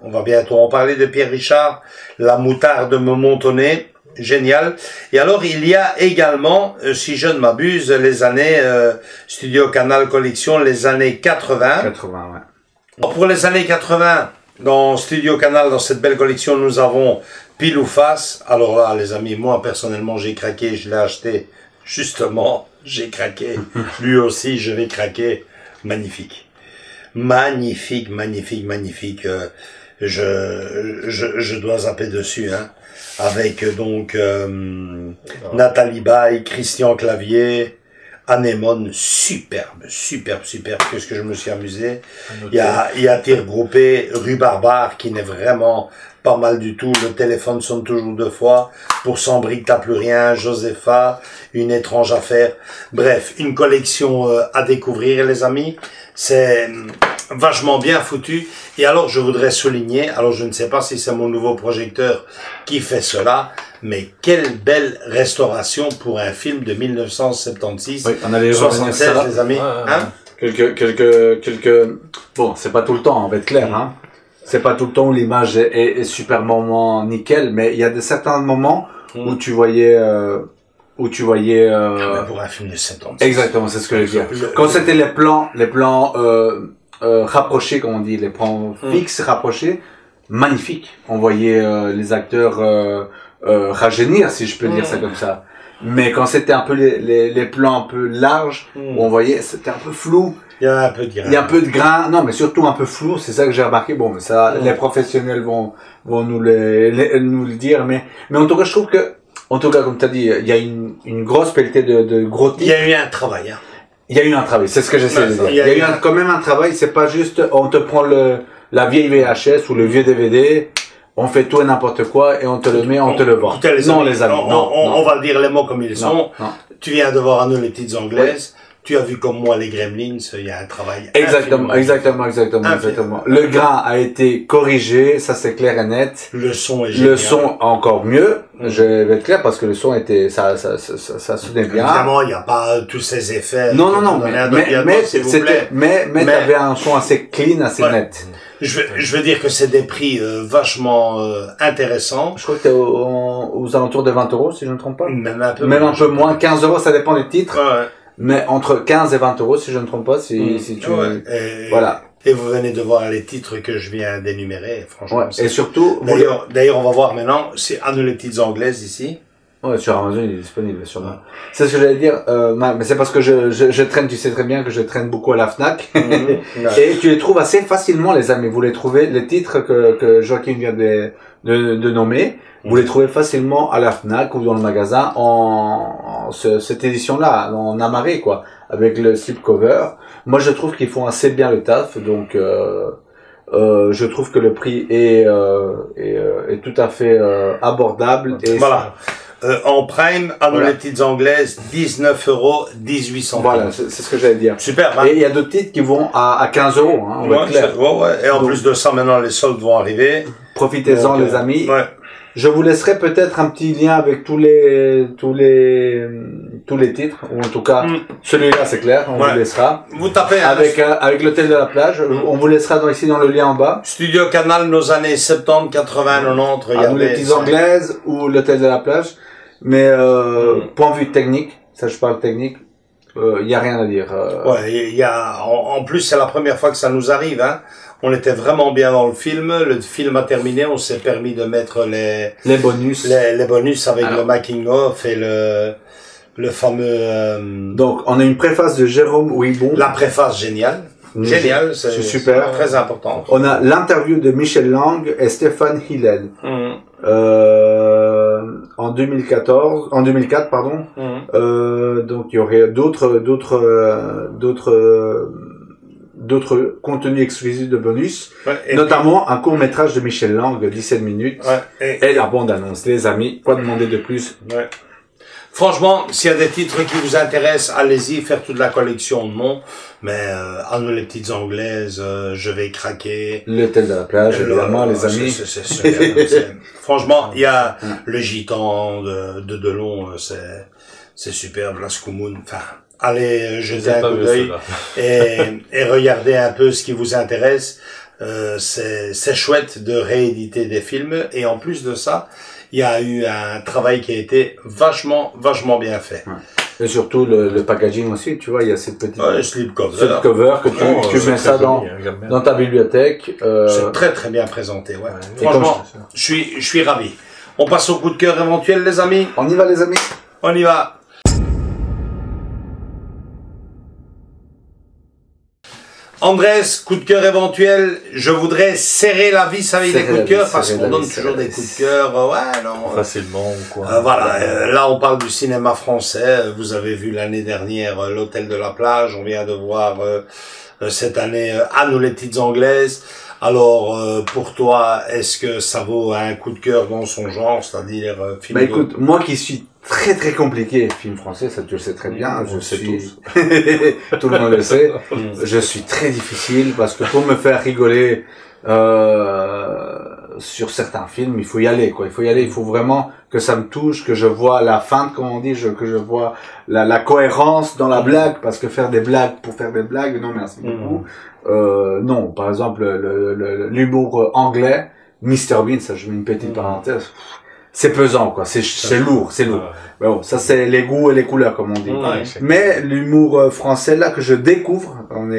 [SPEAKER 1] on va bientôt en parler de Pierre Richard, La moutarde me monte au nez. Génial. Et alors, il y a également, si je ne m'abuse, les années Studio Canal Collection, les années 80.
[SPEAKER 3] 80, ouais.
[SPEAKER 1] Alors, pour les années 80, dans Studio Canal, dans cette belle collection, nous avons Pile ou Face. Alors là, les amis, moi, personnellement, j'ai craqué, je l'ai acheté. Justement, j'ai craqué. Lui aussi, je vais craquer. Magnifique. Magnifique, magnifique, magnifique. Je dois zapper dessus, avec donc Nathalie Baye, Christian Clavier, Anémone, superbe, qu'est-ce que je me suis amusé. Il y a Tir groupé, Rue Barbare, qui n'est vraiment pas mal du tout. Le téléphone sonne toujours deux fois. Pour 100 briques, t'as plus rien. Josepha, Une étrange affaire. Bref, une collection à découvrir, les amis. C'est vachement bien foutu. Et alors, je voudrais souligner, alors je ne sais pas si c'est mon nouveau projecteur qui fait cela, mais quelle belle restauration pour un film de 1976.
[SPEAKER 3] Oui, on allait
[SPEAKER 1] 76, les amis. Hein?
[SPEAKER 3] Bon, c'est pas tout le temps, on va être clair, hein. C'est pas tout le temps où l'image est superbement nickel, mais il y a certains moments où tu voyais,
[SPEAKER 1] Pour un film de 76.
[SPEAKER 3] Exactement, c'est ce que je veux dire. Quand c'était les plans, rapprochés, comme on dit, les plans fixes rapprochés, magnifique. On voyait les acteurs rajeunir, si je peux dire ça comme ça. Mais quand c'était un peu les plans un peu larges, où on voyait, c'était un peu flou.
[SPEAKER 1] Il y a un peu de grain.
[SPEAKER 3] Il y a un peu de grain, non, mais surtout un peu flou. C'est ça que j'ai remarqué. Bon, mais ça, les professionnels vont nous nous le dire. Mais en tout cas, je trouve que, en tout cas, comme tu as dit, il y a une grosse qualité de gros titres.
[SPEAKER 1] Il y a eu un travail, hein.
[SPEAKER 3] Il y a eu un travail, c'est ce que j'essaie de dire. Il y a eu quand même un travail, c'est pas juste, on te prend la vieille VHS ou le vieux DVD, on fait tout et n'importe quoi et on te le met, on te le vend. Non, les amis, non.
[SPEAKER 1] On va dire les mots comme ils sont.
[SPEAKER 3] Non.
[SPEAKER 1] Tu viens de voir Anne les petites anglaises. Oui. Tu as vu comme moi les Gremlins, il y a un travail.
[SPEAKER 3] Exactement. Le grain a été corrigé, ça c'est clair et net.
[SPEAKER 1] Le son est génial.
[SPEAKER 3] Le son encore mieux. Je vais être clair parce que le son était, ça sonnait bien.
[SPEAKER 1] Évidemment, il n'y a pas tous ces effets.
[SPEAKER 3] Non, mais t'avais un son assez clean, assez net.
[SPEAKER 1] Je veux dire que c'est des prix vachement intéressants.
[SPEAKER 3] Je crois que t'es aux alentours de 20 €, si je ne me trompe pas.
[SPEAKER 1] Même un peu
[SPEAKER 3] moins. 15 €, ça dépend des titres.
[SPEAKER 1] Ouais.
[SPEAKER 3] Mais entre 15 et 20 €, si je ne me trompe pas, si tu...
[SPEAKER 1] Ouais.
[SPEAKER 3] Voilà.
[SPEAKER 1] Et vous venez de voir les titres que je viens d'énumérer, franchement.
[SPEAKER 3] Ouais. Et surtout...
[SPEAKER 1] D'ailleurs, on va voir maintenant, c'est Anne les petites anglaises ici.
[SPEAKER 3] Ouais, sur Amazon, il est disponible, sûrement. Ouais. C'est ce que j'allais dire, mais c'est parce que je traîne, tu sais très bien que je traîne beaucoup à la Fnac. Et tu les trouves assez facilement, les amis. Vous les trouvez, les titres que Joachim vient de nommer, vous les trouvez facilement à la Fnac ou dans le magasin cette édition-là, en amarré, quoi, avec le slipcover. Moi, je trouve qu'ils font assez bien le taf, donc, je trouve que le prix est tout à fait, abordable. Et
[SPEAKER 1] voilà. En prime, Anne les petites anglaises, 19 €, 18 centimes.
[SPEAKER 3] Voilà, c'est ce que j'allais dire.
[SPEAKER 1] Super, hein.
[SPEAKER 3] Et il y a d'autres titres qui vont à 15 €, hein, on va être clair.
[SPEAKER 1] Et en plus de ça, maintenant, les soldes vont arriver.
[SPEAKER 3] Profitez-en, les amis.
[SPEAKER 1] Ouais.
[SPEAKER 3] Je vous laisserai peut-être un petit lien avec tous les titres, ou en tout cas, celui-là, c'est clair, on vous laissera.
[SPEAKER 1] Vous tapez,
[SPEAKER 3] avec l'hôtel de la plage, on vous laissera ici dans le lien en bas.
[SPEAKER 1] Studio Canal, nos années 70, 80, 90, regardez.
[SPEAKER 3] Les petites anglaises, ou l'hôtel de la plage. Mais, point de vue technique, ça je parle technique, il y a rien à dire.
[SPEAKER 1] Ouais, en plus, c'est la première fois que ça nous arrive, hein. On était vraiment bien dans le film a terminé, on s'est permis de mettre les
[SPEAKER 3] bonus.
[SPEAKER 1] Les bonus avec le making of et le fameux,
[SPEAKER 3] Donc, on a une préface de Jérôme Ouibon.
[SPEAKER 1] La préface géniale. Génial, c'est super. Très important.
[SPEAKER 3] On a l'interview de Michel Lang et Stéphane Hillel. En 2004, pardon. Donc, il y aurait d'autres contenus exclusifs de bonus, notamment un court-métrage de Michel Lang de 17 minutes et la bande-annonce. Les amis, quoi demander de plus?
[SPEAKER 1] Ouais. Franchement, s'il y a des titres qui vous intéressent, allez-y, faire toute la collection de noms. Mais Anne les petites anglaises, je vais craquer.
[SPEAKER 3] L'hôtel de la plage, évidemment, les amis.
[SPEAKER 1] Franchement, il y a le gitan de Delon, c'est superbe, la Scoumoun, enfin... Allez jeter un coup d'œil et regardez un peu ce qui vous intéresse. C'est chouette de rééditer des films et en plus de ça, il y a eu un travail qui a été vachement bien fait.
[SPEAKER 3] Et surtout le packaging aussi, tu vois, il y a cette petite
[SPEAKER 1] slipcover
[SPEAKER 3] que tu mets ça dans ta bibliothèque.
[SPEAKER 1] C'est très bien présenté, ouais. Franchement, je suis ravi. On passe au coup de cœur éventuel, les amis.
[SPEAKER 3] On y va, les amis.
[SPEAKER 1] On y va. Andrés, coup de cœur éventuel, je voudrais serrer la vis avec des coups de cœur parce qu'on donne toujours des coups de cœur,
[SPEAKER 2] facilement ou quoi.
[SPEAKER 1] Voilà, là on parle du cinéma français, vous avez vu l'année dernière l'hôtel de la plage, on vient de voir cette année Anne les petites anglaises. Alors pour toi, est-ce que ça vaut un coup de cœur dans son genre, c'est-à-dire film
[SPEAKER 3] écoute, moi qui suis très très compliqué, film français, ça tu le sais très bien.
[SPEAKER 2] On le sait tous.
[SPEAKER 3] Tout le monde le sait. Je suis très difficile parce que pour me faire rigoler sur certains films, il faut y aller, quoi. Il faut y aller, il faut vraiment que ça me touche, que je vois la fin, comme on dit, que je vois la cohérence dans la blague, parce que faire des blagues pour faire des blagues, non merci beaucoup. Non, par exemple, l'humour anglais, Mr Bean, ça je mets une petite parenthèse, c'est pesant, quoi. C'est lourd, c'est lourd. Mais bon, ça c'est les goûts et les couleurs, comme on dit. Mais l'humour français là que je découvre, on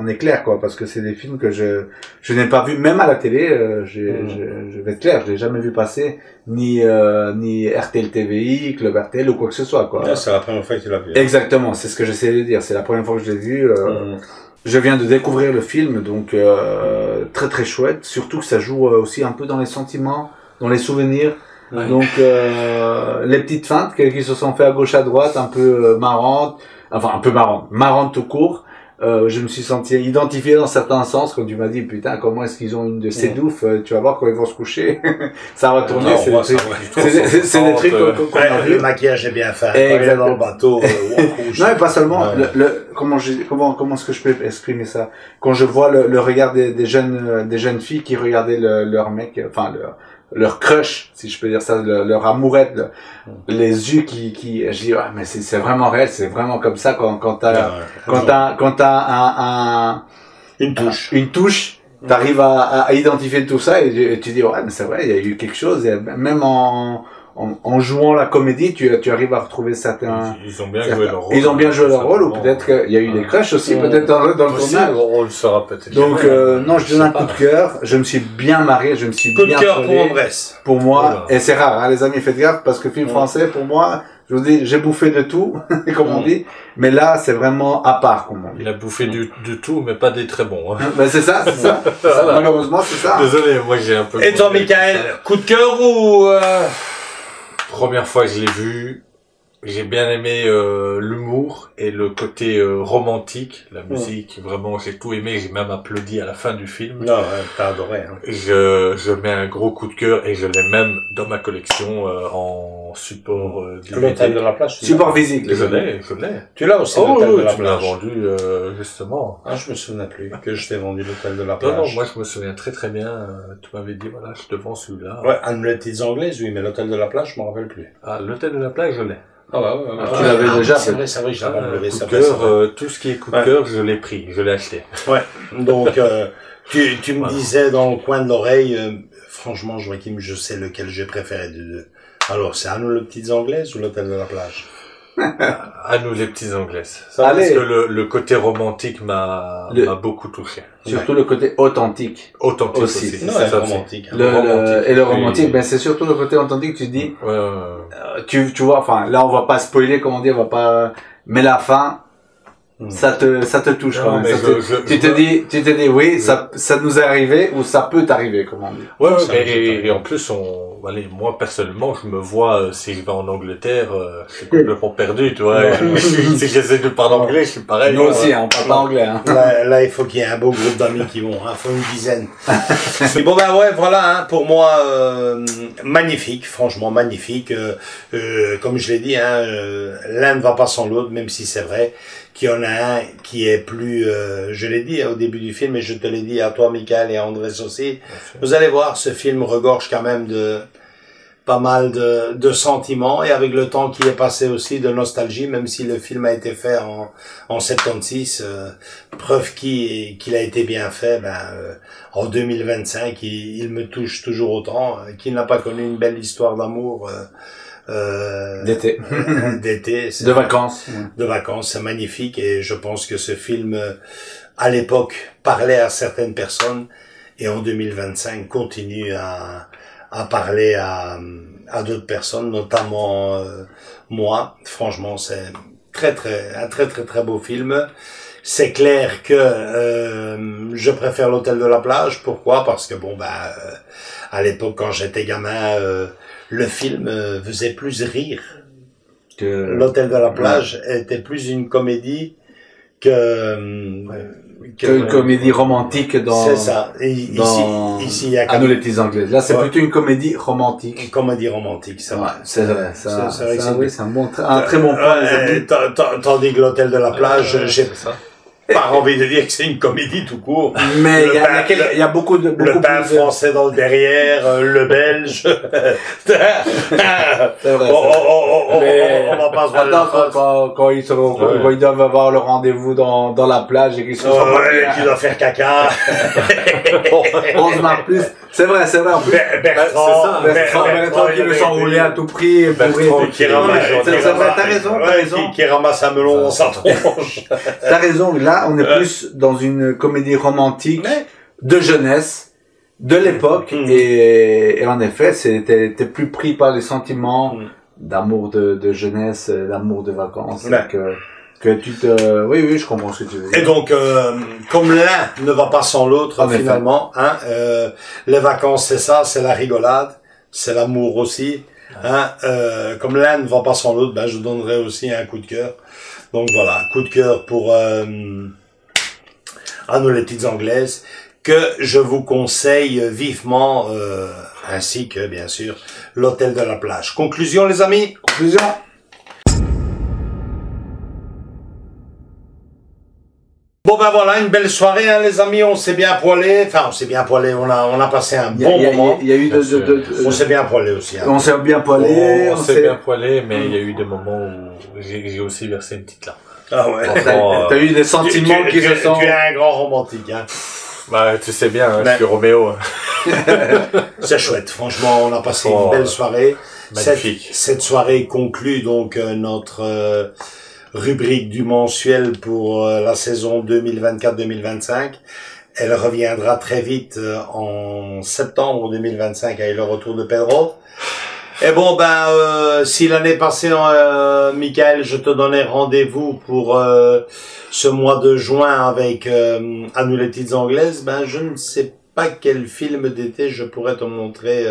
[SPEAKER 3] est clair, quoi, parce que c'est des films que je n'ai pas vu, même à la télé. Je vais être clair, je l'ai jamais vu passer, ni RTL TVI, Club RTL ou quoi que ce soit, quoi.
[SPEAKER 1] C'est la première fois que tu l'as vu.
[SPEAKER 3] Exactement, c'est ce que j'essaie de dire. C'est la première fois que je l'ai vu. Je viens de découvrir le film, donc très très chouette. Surtout que ça joue aussi un peu dans les sentiments, dans les souvenirs. Ouais. Donc les petites feintes qui se sont fait à gauche à droite, un peu marrantes, enfin un peu marrantes tout court. Je me suis senti identifié dans certains sens quand tu m'as dit putain comment est-ce qu'ils ont une de ces douffes, tu vas voir quand ils vont se coucher. Ça a retourné, c'est des trucs qu'on a vu.
[SPEAKER 1] Le maquillage est bien fait. Exactement. Dans le bateau.
[SPEAKER 3] Non mais pas seulement. Comment est-ce que je peux exprimer ça? Quand je vois le regard des jeunes filles qui regardaient leur mec, enfin leur crush, si je peux dire ça, leur amourette, les yeux qui, je dis, ouais, mais c'est vraiment réel, c'est vraiment comme ça quand t'as une touche, t'arrives à identifier tout ça et tu dis, ouais, mais c'est vrai, il y a eu quelque chose, et même en jouant la comédie, tu arrives à retrouver certains...
[SPEAKER 2] Ils ont bien joué leur rôle.
[SPEAKER 3] Ils ont bien joué leur rôle, ou peut-être qu'il y a eu des crushs aussi, peut-être dans le tournage.
[SPEAKER 2] On le saura peut-être.
[SPEAKER 3] Donc, non, je donne un coup de cœur. Je me suis bien marré, je me suis bien...
[SPEAKER 1] Coup de cœur pour Andrés.
[SPEAKER 3] Pour moi, et c'est rare, hein, les amis, faites gaffe, parce que film français, pour moi, je vous dis, j'ai bouffé de tout, comme on dit, mais là, c'est vraiment à part, comme on dit.
[SPEAKER 2] Il a bouffé de tout, mais pas des très bons. Hein.
[SPEAKER 3] Ben, c'est ça. Malheureusement, c'est ça.
[SPEAKER 2] Désolé, moi j'ai un peu...
[SPEAKER 1] Et toi, Michael, coup de cœur ou...
[SPEAKER 2] Première fois que je l'ai vu, j'ai bien aimé l'humour et le côté romantique, la musique, vraiment j'ai tout aimé, j'ai même applaudi à la fin du film.
[SPEAKER 1] Non, t'as adoré. Hein.
[SPEAKER 2] Je mets un gros coup de cœur et je l'ai même dans ma collection en support
[SPEAKER 1] l'hôtel de la plage.
[SPEAKER 3] Support physique.
[SPEAKER 2] Je l'ai.
[SPEAKER 1] Tu l'as aussi l'hôtel de la plage.
[SPEAKER 2] Tu me l'as vendu justement.
[SPEAKER 1] Ah, je me souviens plus que je t'ai vendu l'hôtel de la plage.
[SPEAKER 2] Non, moi je me souviens très très bien. Tu m'avais dit voilà, je te vends celui-là.
[SPEAKER 1] Ouais, un les petites anglaises, oui, mais l'hôtel de la plage, je m'en rappelle plus.
[SPEAKER 2] Ah, l'hôtel de la plage, je l'ai.
[SPEAKER 1] Ah ouais.
[SPEAKER 3] Tu l'avais déjà.
[SPEAKER 1] C'est vrai, je l'avais enlevé.
[SPEAKER 2] Coup de cœur, tout ce qui est coup de cœur, je l'ai pris, je l'ai acheté.
[SPEAKER 1] Ouais. Donc, tu me disais dans le coin de l'oreille, franchement, Joachim, je sais lequel j'ai préféré des deux. Alors, c'est à nous les petites anglaises ou l'hôtel de la plage?
[SPEAKER 2] À nous les petites anglaises. Ça, parce que le côté romantique m'a beaucoup touché.
[SPEAKER 3] Surtout le côté authentique.
[SPEAKER 2] Authentique aussi.
[SPEAKER 1] Non, c'est romantique.
[SPEAKER 3] Et le romantique, ben c'est surtout le côté authentique. Tu dis, tu vois, enfin là on va pas spoiler, comme on dit, on va pas. Mais la fin, ça te touche quand même. Tu te dis, oui, ça nous est arrivé ou ça peut t'arriver, comme on dit.
[SPEAKER 2] Ouais, et en plus moi personnellement, je me vois si je vais en Angleterre, je suis complètement perdu, tu vois. Si j'essaie de parler anglais, je suis pareil.
[SPEAKER 3] Nous aussi, on parle pas anglais. Hein.
[SPEAKER 1] Là, il faut qu'il y ait un beau groupe d'amis qui vont. Il faut une dizaine. Mais bon ben ouais, voilà. Hein, pour moi, magnifique, franchement magnifique. Comme je l'ai dit, hein, l'un ne va pas sans l'autre, même si c'est vrai qu'il y en a un qui est plus, je l'ai dit au début du film, et je te l'ai dit à toi, Michael, et à Andrés aussi. Vous allez voir, ce film regorge quand même de pas mal de sentiments, et avec le temps qui est passé aussi, de nostalgie, même si le film a été fait en 76, preuve qu'il a été bien fait, en 2025, il me touche toujours autant, qu'il n'a pas connu une belle histoire d'amour,
[SPEAKER 3] d'été,
[SPEAKER 1] de vacances, c'est magnifique, et je pense que ce film à l'époque parlait à certaines personnes, et en 2025 continue à parler à d'autres personnes, notamment moi. Franchement, c'est un très beau film. C'est clair que je préfère l'hôtel de la plage. Pourquoi? Parce que à l'époque, quand j'étais gamin, le film faisait plus rire. L'hôtel de la plage était plus une comédie que
[SPEAKER 3] qu'une comédie romantique dans.
[SPEAKER 1] C'est ça. Et ici, il y a
[SPEAKER 3] À nous les petites anglaises. Là, c'est plutôt une comédie romantique.
[SPEAKER 1] Une comédie romantique, c'est vrai.
[SPEAKER 3] C'est vrai. C'est un très bon point.
[SPEAKER 1] Tandis que l'hôtel de la plage, j'ai pas envie de dire que c'est une comédie tout court.
[SPEAKER 3] Mais il y a beaucoup de...
[SPEAKER 1] Le pain français dans le derrière, le belge.
[SPEAKER 3] C'est vrai.
[SPEAKER 1] On va pas se voir
[SPEAKER 3] quand ils doivent avoir le rendez-vous dans la plage et qu'ils sont
[SPEAKER 1] qui doivent faire caca.
[SPEAKER 3] On se marre plus. C'est vrai. Bertrand qui veut s'enrouler à tout prix.
[SPEAKER 1] Bertrand qui ramasse un melon dans sa tronche.
[SPEAKER 3] T'as raison, là, on est plus dans une comédie romantique de jeunesse, de l'époque, et en effet, t'es plus pris par les sentiments d'amour de jeunesse, d'amour de vacances, que tu te... Oui, je comprends ce que tu veux dire.
[SPEAKER 1] Et donc, comme l'un ne va pas sans l'autre, finalement, les vacances, c'est ça, c'est la rigolade, c'est l'amour aussi, comme l'un ne va pas sans l'autre, je donnerai aussi un coup de cœur. Donc voilà, coup de cœur pour À nous les petites anglaises, que je vous conseille vivement, ainsi que bien sûr l'hôtel de la plage. Conclusion les amis?
[SPEAKER 3] Conclusion.
[SPEAKER 1] Bon voilà, une belle soirée les amis, on s'est bien poilé, on a passé un bon moment.
[SPEAKER 3] Il y a eu
[SPEAKER 1] on s'est bien poilé aussi.
[SPEAKER 3] On s'est bien poilé.
[SPEAKER 2] On s'est bien poilé, mais il y a eu des moments où j'ai aussi versé une petite larme.
[SPEAKER 1] Ah ouais.
[SPEAKER 3] T'as eu des sentiments qui se sentent.
[SPEAKER 1] Tu es un grand romantique,
[SPEAKER 2] tu sais bien, je suis Roméo.
[SPEAKER 1] C'est chouette, franchement, on a passé une belle soirée.
[SPEAKER 2] Magnifique.
[SPEAKER 1] Cette soirée conclut donc notre rubrique du mensuel pour la saison 2024-2025. Elle reviendra très vite en septembre 2025 avec le retour de Pedro. Et bon, si l'année passée, Michael, je te donnais rendez-vous pour ce mois de juin avec À nous les petites anglaises, je ne sais pas quel film d'été je pourrais te montrer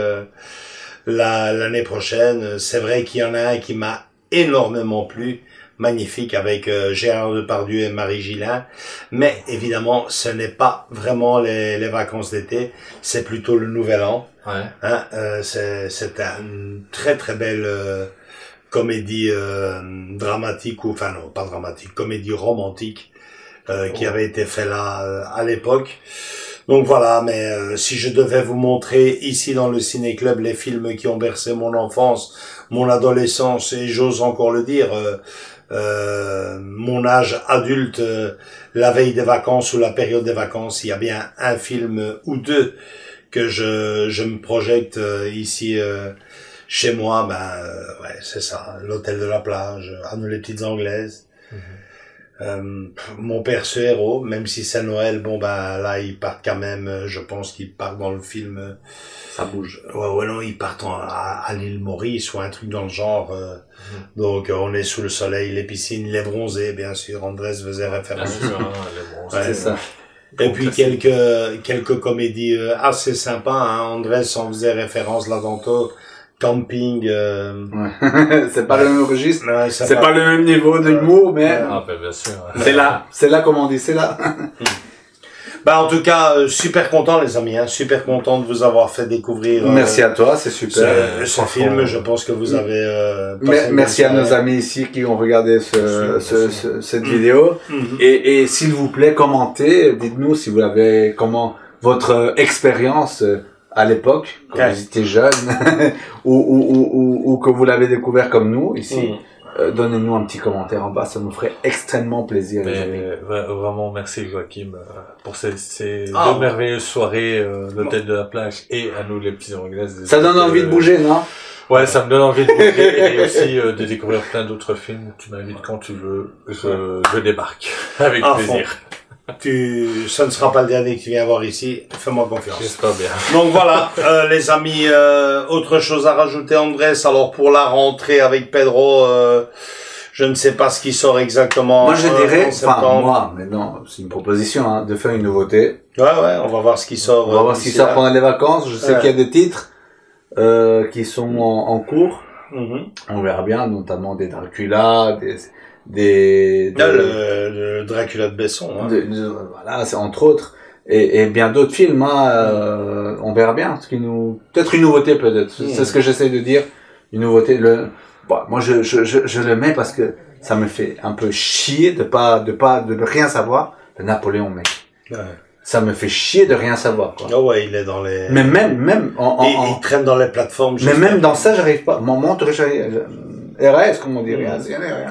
[SPEAKER 1] l'année prochaine. C'est vrai qu'il y en a un qui m'a énormément plu, magnifique, avec Gérard Depardieu et Marie Gillin, mais évidemment ce n'est pas vraiment les vacances d'été, c'est plutôt le nouvel an. C'est une très très belle comédie dramatique, enfin non pas dramatique, comédie romantique qui avait été fait là à l'époque. Donc voilà, mais si je devais vous montrer ici dans le ciné-club les films qui ont bercé mon enfance, mon adolescence et j'ose encore le dire, mon âge adulte, la veille des vacances ou la période des vacances, il y a bien un film ou deux que je me projette ici chez moi, c'est ça, l'hôtel de la plage, À nous les petites anglaises. Mon père ce héros, même si c'est Noël, là ils partent quand même, je pense qu'ils partent dans le film,
[SPEAKER 3] ça bouge.
[SPEAKER 1] Non, ils partent à l'île Maurice ou un truc dans le genre. Donc on est sous le soleil, les piscines, les bronzés, bien sûr. Andrés faisait référence.
[SPEAKER 2] Bien sûr, les bronzés.
[SPEAKER 3] C'est ça.
[SPEAKER 1] Et puis quelques comédies assez sympas. Andrés en faisait référence là tantôt. Camping.
[SPEAKER 3] C'est pas le même registre. C'est pas le même niveau d'humour, mais.
[SPEAKER 2] Bien sûr.
[SPEAKER 3] C'est là comme on dit, c'est là.
[SPEAKER 1] En tout cas, super content les amis, super content de vous avoir fait découvrir.
[SPEAKER 3] Merci à toi, c'est super.
[SPEAKER 1] Ce film, je pense que vous avez.
[SPEAKER 3] Merci à nos amis ici qui ont regardé cette vidéo. Et s'il vous plaît, commentez, dites-nous si vous avez votre expérience à l'époque, quand vous étiez jeune, ou que vous l'avez découvert comme nous ici. Donnez-nous un petit commentaire en bas, ça nous ferait extrêmement plaisir.
[SPEAKER 2] Vraiment merci Joachim pour ces deux merveilleuses soirées, l'hôtel de la plage et À nous les petites anglaises.
[SPEAKER 3] Ça donne envie de bouger, non?
[SPEAKER 2] Ouais, ça me donne envie de bouger et aussi de découvrir plein d'autres films. Tu m'invites quand tu veux, je débarque avec plaisir.
[SPEAKER 1] Ça ne sera pas le dernier que tu viens voir ici, fais-moi confiance.
[SPEAKER 2] J'espère bien.
[SPEAKER 1] Donc voilà, les amis, autre chose à rajouter, Andrés. Alors pour la rentrée avec Pedro, je ne sais pas ce qui sort exactement.
[SPEAKER 3] Moi je dirais, mais non, c'est une proposition, de faire une nouveauté.
[SPEAKER 1] Ouais, on va voir ce qui sort.
[SPEAKER 3] On va voir ce qui sort pendant les vacances. Je sais qu'il y a des titres qui sont en cours. On verra bien, notamment des Dracula,
[SPEAKER 1] le Dracula de Besson. Hein.
[SPEAKER 3] Voilà, c'est entre autres. Et bien d'autres films, hein, on verra bien. Peut-être une nouveauté, peut-être. C'est ce que j'essaie de dire. Une nouveauté. Moi, je le mets parce que ça me fait un peu chier de rien savoir de Napoléon, mec. Ouais. Ça me fait chier de rien savoir, quoi.
[SPEAKER 1] Oh ouais, il est dans les...
[SPEAKER 3] Mais même,
[SPEAKER 1] il traîne dans les plateformes.
[SPEAKER 3] Mais même dans ça, j'arrive pas. Mon montre, RS, comme on dit, rien.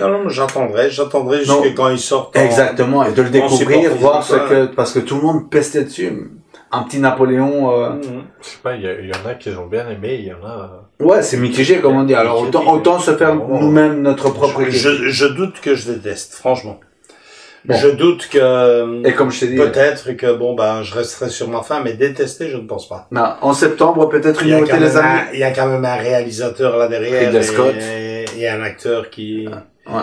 [SPEAKER 1] Non, j'attendrai jusqu'à quand il sort.
[SPEAKER 3] Exactement, et de le découvrir, voir parce que tout le monde pestait dessus. Un petit Napoléon,
[SPEAKER 2] Je sais pas, il y en a qui ont bien aimé, il y en a...
[SPEAKER 3] Ouais, c'est mitigé, comme on dit. Alors, autant se faire nous-mêmes notre propre critique.
[SPEAKER 1] Je doute que je déteste, franchement. Bon. Je doute que,
[SPEAKER 3] et comme je t'ai dit,
[SPEAKER 1] peut-être que je resterai sur ma fin, mais détester, je ne pense pas.
[SPEAKER 3] Non, en septembre, peut-être une nouveauté, les amis.
[SPEAKER 1] Il y a quand même un réalisateur là derrière. Et un acteur qui,
[SPEAKER 3] ouais.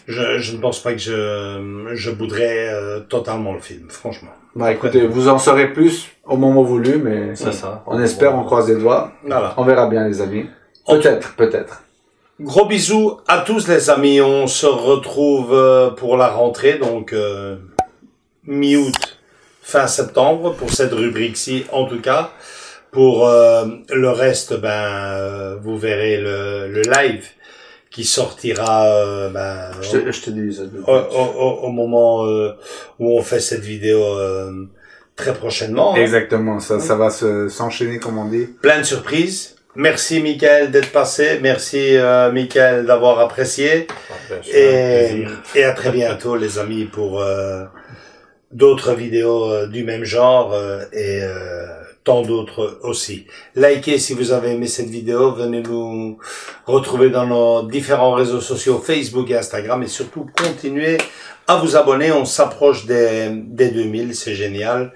[SPEAKER 1] Je ne pense pas que je bouderais totalement le film, franchement.
[SPEAKER 3] Écoutez, vous en saurez plus au moment voulu, mais
[SPEAKER 2] c'est ça.
[SPEAKER 3] On espère, on croise les doigts.
[SPEAKER 1] Voilà.
[SPEAKER 3] On verra bien, les amis. Peut-être.
[SPEAKER 1] Gros bisous à tous les amis, on se retrouve pour la rentrée, donc mi-août, fin septembre, pour cette rubrique-ci en tout cas. Pour le reste, vous verrez le live qui sortira
[SPEAKER 3] je te dis ça
[SPEAKER 1] au moment où on fait cette vidéo très prochainement.
[SPEAKER 3] Exactement, ça va s'enchaîner comme on dit.
[SPEAKER 1] Plein de surprises. Merci Mickaël d'être passé, merci Mickaël d'avoir apprécié et à très bientôt les amis pour d'autres vidéos du même genre et tant d'autres aussi. Likez si vous avez aimé cette vidéo, venez nous retrouver dans nos différents réseaux sociaux Facebook et Instagram et surtout continuez à vous abonner, on s'approche des 2000, c'est génial.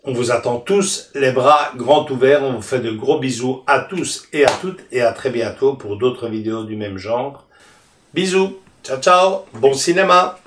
[SPEAKER 1] On vous attend tous, les bras grands ouverts. On vous fait de gros bisous à tous et à toutes et à très bientôt pour d'autres vidéos du même genre. Bisous, ciao ciao, bon cinéma.